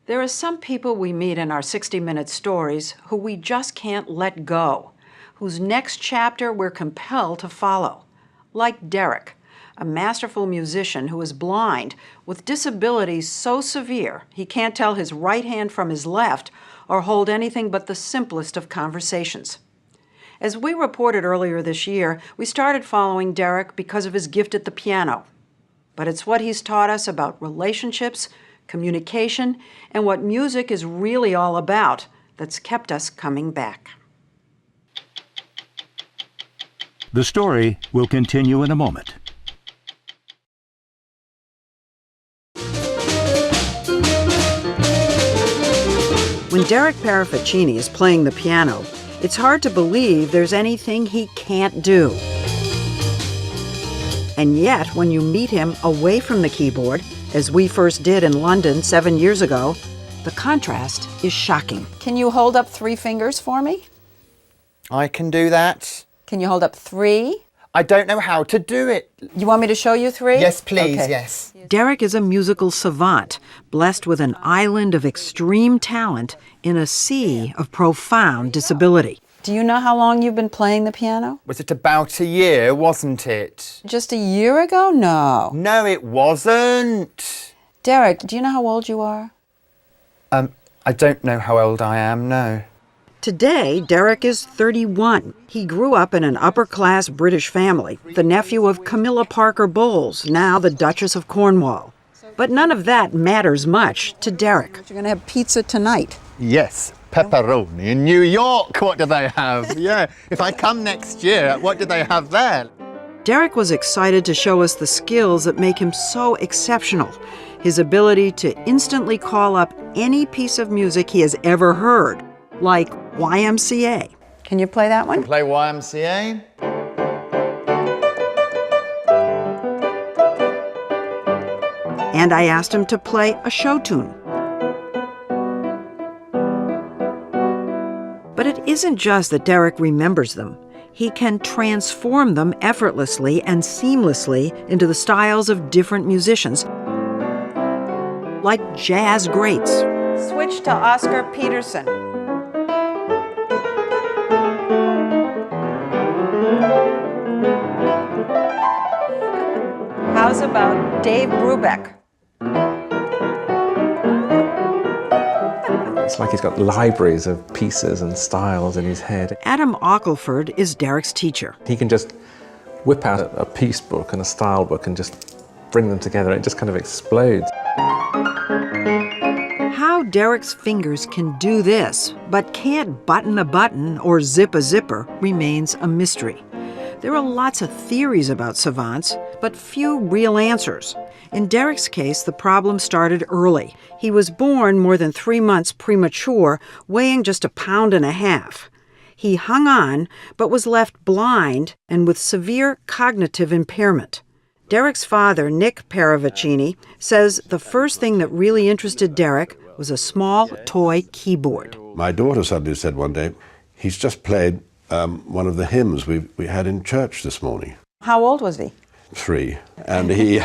There are some people we meet in our 60-minute stories who we just can't let go, whose next chapter we're compelled to follow. Like Derek, a masterful musician who is blind with disabilities so severe he can't tell his right hand from his left or hold anything but the simplest of conversations. As we reported earlier this year, we started following Derek because of his gift at the piano. But it's what he's taught us about relationships, communication, and what music is really all about that's kept us coming back. The story will continue in a moment. When Derek Parafficini is playing the piano, it's hard to believe there's anything he can't do. And yet, when you meet him away from the keyboard, as we first did in London 7 years ago, the contrast is shocking. Can you hold up 3 fingers for me? I can do that. Can you hold up 3? I don't know how to do it. You want me to show you 3? Yes, please, Okay. yes. Derek is a musical savant, blessed with an island of extreme talent in a sea of profound disability. Do you know how long you've been playing the piano? Was it about a year, wasn't it? Just a year ago? No. No, it wasn't. Derek, do you know how old you are? I don't know how old I am, no. Today, Derek is 31. He grew up in an upper-class British family, the nephew of Camilla Parker Bowles, now the Duchess of Cornwall. But none of that matters much to Derek. You're going to have pizza tonight. Yes, pepperoni. In New York, what do they have? Yeah, if I come next year, what do they have there? Derek was excited to show us the skills that make him so exceptional. His ability to instantly call up any piece of music he has ever heard, like YMCA. Can you play that one? Play YMCA. And I asked him to play a show tune. But it isn't just that Derek remembers them. He can transform them effortlessly and seamlessly into the styles of different musicians, like jazz greats. Switch to Oscar Peterson. How's about Dave Brubeck? It's like he's got libraries of pieces and styles in his head. Adam Ockelford is Derek's teacher. He can just whip out a piece book and a style book and just bring them together. It just kind of explodes. How Derek's fingers can do this, but can't button a button or zip a zipper, remains a mystery. There are lots of theories about savants, but few real answers. In Derek's case, the problem started early. He was born more than 3 months premature, weighing just 1.5 pounds. He hung on, but was left blind and with severe cognitive impairment. Derek's father, Nick Parafficini, says the first thing that really interested Derek was a small toy keyboard. My daughter suddenly said one day, he's just played one of the hymns we had in church this morning. How old was he? 3. And he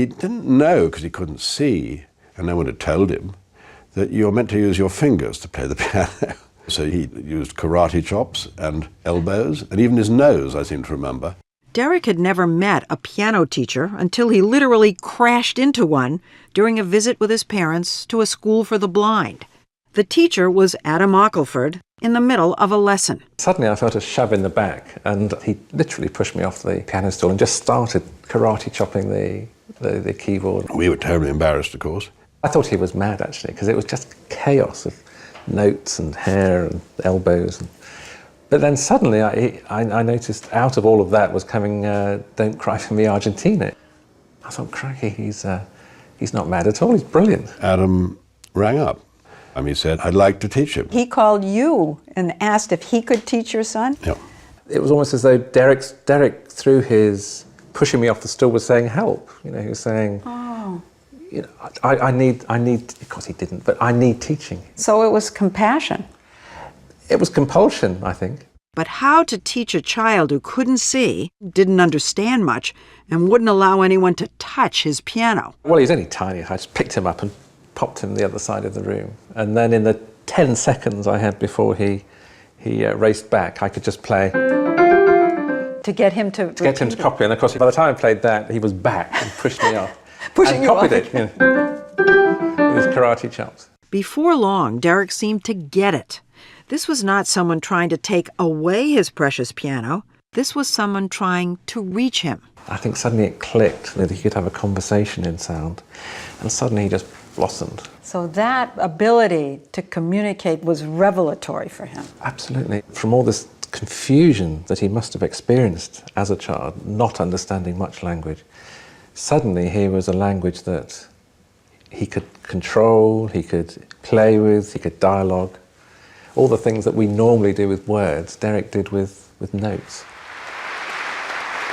didn't know, because he couldn't see, and no one had told him, that you're meant to use your fingers to play the piano. So he used karate chops and elbows, and even his nose, I seem to remember. Derek had never met a piano teacher until he literally crashed into one during a visit with his parents to a school for the blind. The teacher was Adam Ockelford in the middle of a lesson. Suddenly I felt a shove in the back and he literally pushed me off the piano stool and just started karate chopping the keyboard. We were terribly embarrassed, of course. I thought he was mad, actually, because it was just chaos of notes and hair and elbows. But then suddenly I noticed out of all of that was coming Don't Cry For Me, Argentina. I thought, crikey, he's not mad at all, he's brilliant. Adam rang up. He said, I'd like to teach him. He called you and asked if he could teach your son? Yeah. It was almost as though Derek, through his pushing me off the stool, was saying, help. You know, he was saying, you know, I need, of course he didn't, but I need teaching. So it was compassion. It was compulsion, I think. But how to teach a child who couldn't see, didn't understand much, and wouldn't allow anyone to touch his piano? Well, he's only tiny. I just picked him up and popped him the other side of the room. And then in the 10 seconds I had before he raced back, I could just play. To get him to Get him to copy, and of course, by the time I played that, he was back and pushed me off. Pushing and you copied off it, with his karate chops. Before long, Derek seemed to get it. This was not someone trying to take away his precious piano. This was someone trying to reach him. I think suddenly it clicked that he could have a conversation in sound, and suddenly he just blossomed. So that ability to communicate was revelatory for him. Absolutely. From all this confusion that he must have experienced as a child, not understanding much language, suddenly here was a language that he could control, he could play with, he could dialogue. All the things that we normally do with words, Derek did with notes.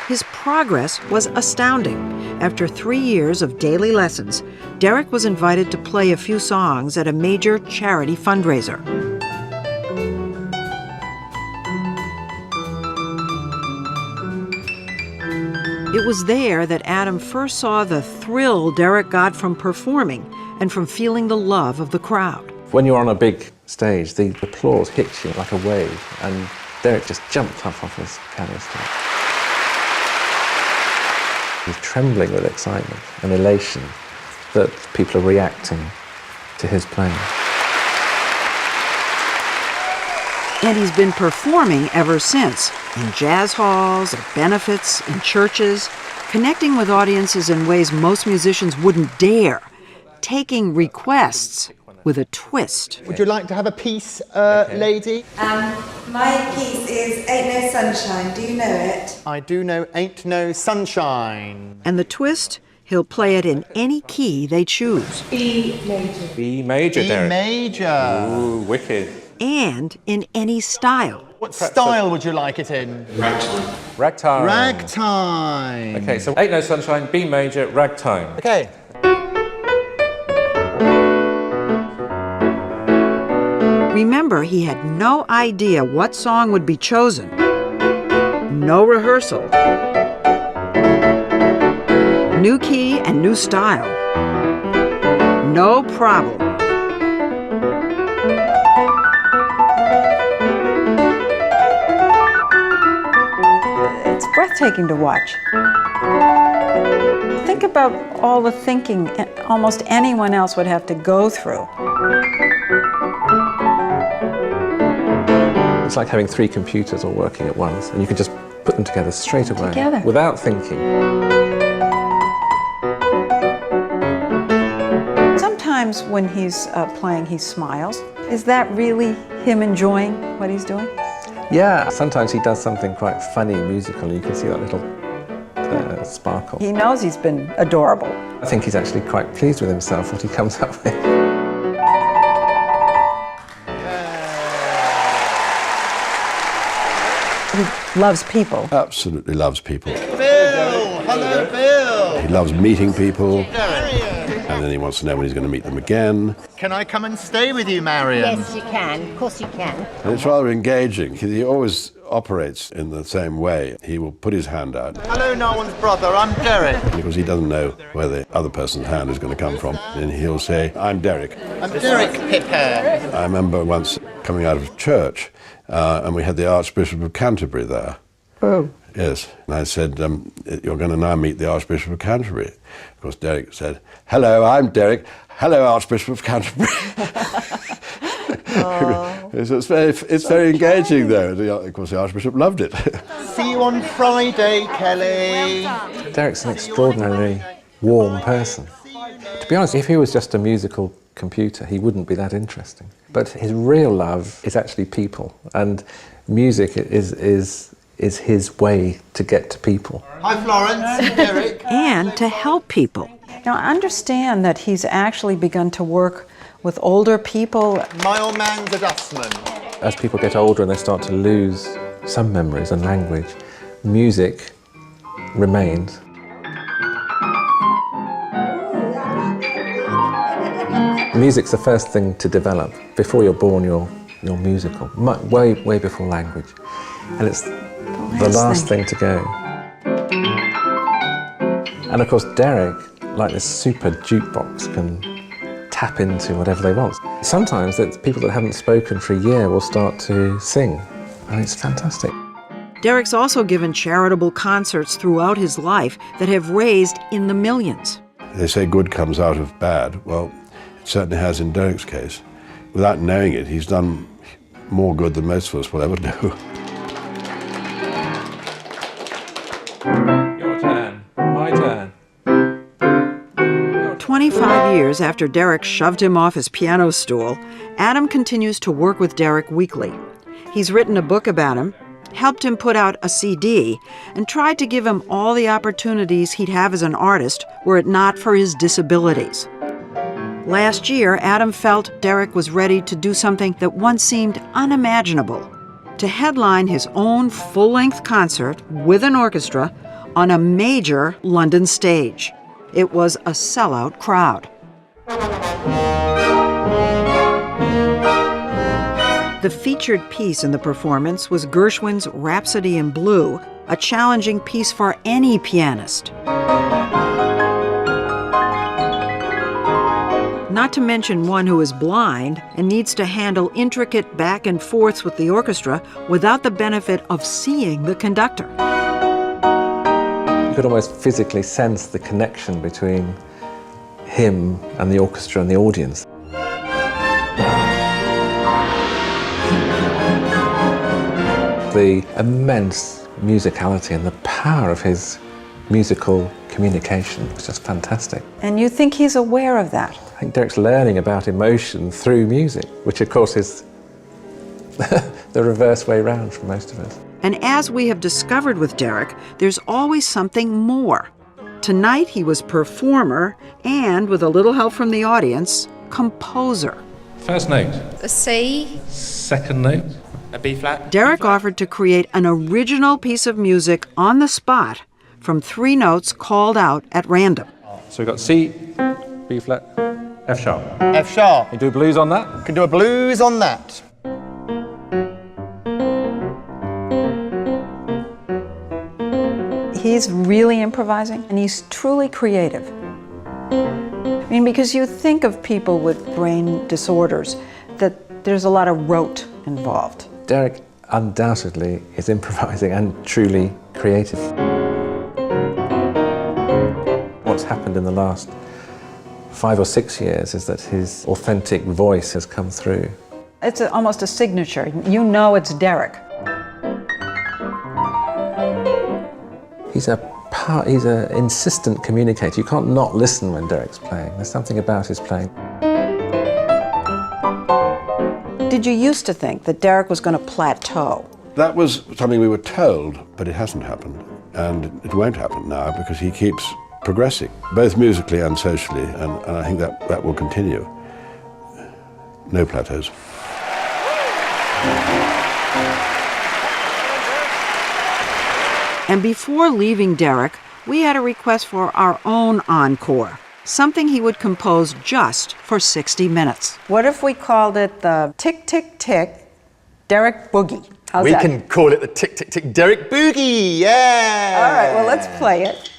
His progress was astounding. After 3 years of daily lessons, Derek was invited to play a few songs at a major charity fundraiser. It was there that Adam first saw the thrill Derek got from performing and from feeling the love of the crowd. When you're on a big stage, the applause hits you like a wave, and Derek just jumped up off his piano stool. He's trembling with excitement and elation that people are reacting to his playing. And he's been performing ever since, in jazz halls, at benefits, in churches, connecting with audiences in ways most musicians wouldn't dare, taking requests with a twist. Would you like to have a piece, lady? My piece is Ain't No Sunshine. Do you know it? I do know Ain't No Sunshine. And the twist, he'll play it in any key they choose. B major. B major, B Derek. major. Ooh, wicked. And in any style. What style would you like it in? Ragtime. Ragtime. Okay, so Ain't No Sunshine, B major, ragtime. Okay. Remember, he had no idea what song would be chosen. No rehearsal. New key and new style. No problem. It's breathtaking to watch. Think about all the thinking almost anyone else would have to go through. It's like having 3 computers all working at once, and you can just put them together straight away Together. without thinking. Sometimes when he's playing, he smiles. Is that really him enjoying what he's doing? Yeah, sometimes he does something quite funny, musical, and you can see that little sparkle. He knows he's been adorable. I think he's actually quite pleased with himself, what he comes up with. He loves people. Absolutely loves people. Bill! Hello, Bill! He loves meeting people, and then he wants to know when he's going to meet them again. Can I come and stay with you, Marion? Yes, you can. Of course you can. And it's rather engaging. He always operates in the same way. He will put his hand out Hello, no one's brother. I'm Derek. because he doesn't know where the other person's hand is going to come from. And he'll say, "I'm Derek." I'm Derek Pippin. I remember once coming out of church, and we had the Archbishop of Canterbury there. Oh. Yes. And I said, "You're going to now meet the Archbishop of Canterbury." Of course, Derek said, "Hello, I'm Derek. Hello, Archbishop of Canterbury." It's very engaging, though. Of course, the Archbishop loved it. See you on Friday, Kelly. Derek's an extraordinarily warm person. To be honest, if he was just a musical computer, he wouldn't be that interesting. But his real love is actually people, and music is his way to get to people. Hi, Florence. Derek. And to help people. Now, understand that he's actually begun to work with older people. My old man's a dustman. As people get older and they start to lose some memories and language, music remains. Music's the first thing to develop. Before you're born, you're musical, way before language. And it's the last thing to go. And of course, Derek, like this super jukebox, can tap into whatever they want. Sometimes people that haven't spoken for a year will start to sing, and it's fantastic. Derek's also given charitable concerts throughout his life that have raised in the millions. They say good comes out of bad. Well, it certainly has in Derek's case. Without knowing it, he's done more good than most of us will ever do. Your turn. My turn. 25 years after Derek shoved him off his piano stool, Adam continues to work with Derek weekly. He's written a book about him, helped him put out a CD, and tried to give him all the opportunities he'd have as an artist were it not for his disabilities. Last year, Adam felt Derek was ready to do something that once seemed unimaginable, to headline his own full-length concert with an orchestra on a major London stage. It was a sellout crowd. The featured piece in the performance was Gershwin's Rhapsody in Blue, a challenging piece for any pianist. Not to mention one who is blind and needs to handle intricate back and forths with the orchestra without the benefit of seeing the conductor. You could almost physically sense the connection between him and the orchestra and the audience. The immense musicality and the power of his musical communication was just fantastic. And you think he's aware of that? I think Derek's learning about emotion through music, which of course is the reverse way round for most of us. And as we have discovered with Derek, there's always something more. Tonight he was performer and, with a little help from the audience, composer. First note. A C. Second note. A B flat. Derek offered to create an original piece of music on the spot from 3 notes called out at random. So we've got C, B flat, F sharp. F sharp. You do blues on that? Can do a blues on that. He's really improvising, and he's truly creative. I mean, because you think of people with brain disorders, that there's a lot of rote involved. Derek undoubtedly is improvising and truly creative. What's happened in the last 5 or 6 years is that his authentic voice has come through. It's almost a signature. You know it's Derek. He's an insistent communicator. You can't not listen when Derek's playing. There's something about his playing. Did you used to think that Derek was going to plateau? That was something we were told, but it hasn't happened. And it won't happen now because he keeps progressing, both musically and socially, and I think that will continue. No plateaus. And before leaving Derek, we had a request for our own encore, something he would compose just for 60 minutes. What if we called it the Tick, Tick, Tick Derek Boogie? How's We that? can call it the Tick, Tick, Tick Derek Boogie, yeah! All right, well, let's play it.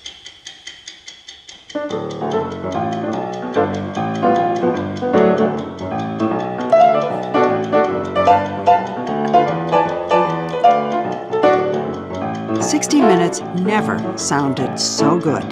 "60 Minutes never sounded so good."